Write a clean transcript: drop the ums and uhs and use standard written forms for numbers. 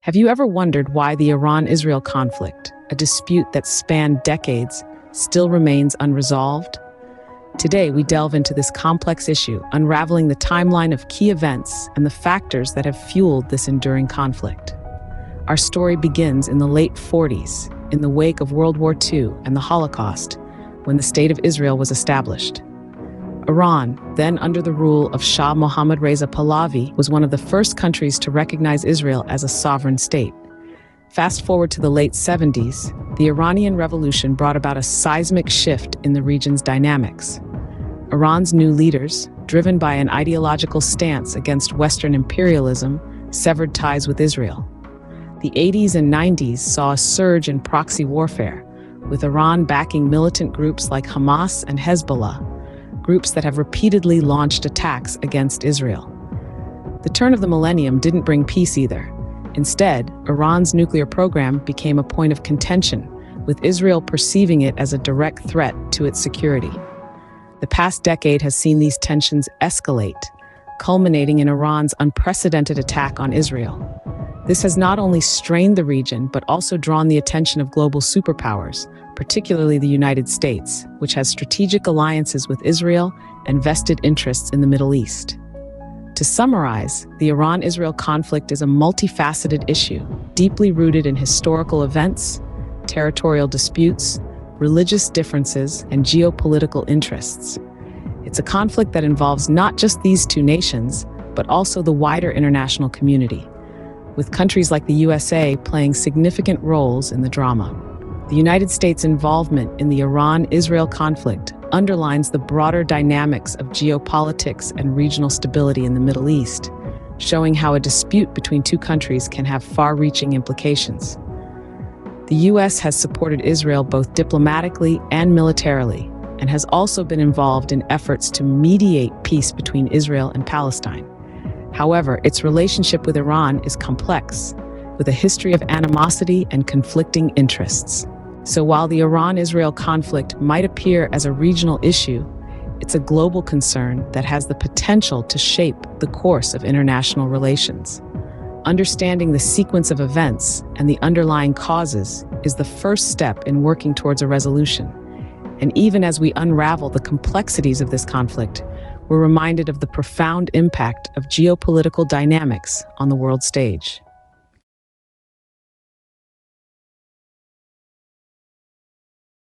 Have you ever wondered why the Iran-Israel conflict, a dispute that spanned decades, still remains unresolved? Today, we delve into this complex issue, unraveling the timeline of key events and the factors that have fueled this enduring conflict. Our story begins in the late 40s, in the wake of World War II and the Holocaust, when the State of Israel was established. Iran, then under the rule of Shah Mohammad Reza Pahlavi, was one of the first countries to recognize Israel as a sovereign state. Fast forward to the late 70s, the Iranian Revolution brought about a seismic shift in the region's dynamics. Iran's new leaders, driven by an ideological stance against Western imperialism, severed ties with Israel. The 80s and 90s saw a surge in proxy warfare, with Iran backing militant groups like Hamas and Hezbollah, groups that have repeatedly launched attacks against Israel. The turn of the millennium didn't bring peace either. Instead, Iran's nuclear program became a point of contention, with Israel perceiving it as a direct threat to its security. The past decade has seen these tensions escalate, culminating in Iran's unprecedented attack on Israel. This has not only strained the region, but also drawn the attention of global superpowers, particularly the United States, which has strategic alliances with Israel and vested interests in the Middle East. To summarize, the Iran-Israel conflict is a multifaceted issue, deeply rooted in historical events, territorial disputes, religious differences, and geopolitical interests. It's a conflict that involves not just these two nations, but also the wider international community, with countries like the USA playing significant roles in the drama. The United States' involvement in the Iran-Israel conflict underlines the broader dynamics of geopolitics and regional stability in the Middle East, showing how a dispute between two countries can have far-reaching implications. The U.S. has supported Israel both diplomatically and militarily, and has also been involved in efforts to mediate peace between Israel and Palestine. However, its relationship with Iran is complex, with a history of animosity and conflicting interests. So while the Iran-Israel conflict might appear as a regional issue, it's a global concern that has the potential to shape the course of international relations. Understanding the sequence of events and the underlying causes is the first step in working towards a resolution. And even as we unravel the complexities of this conflict, we're reminded of the profound impact of geopolitical dynamics on the world stage.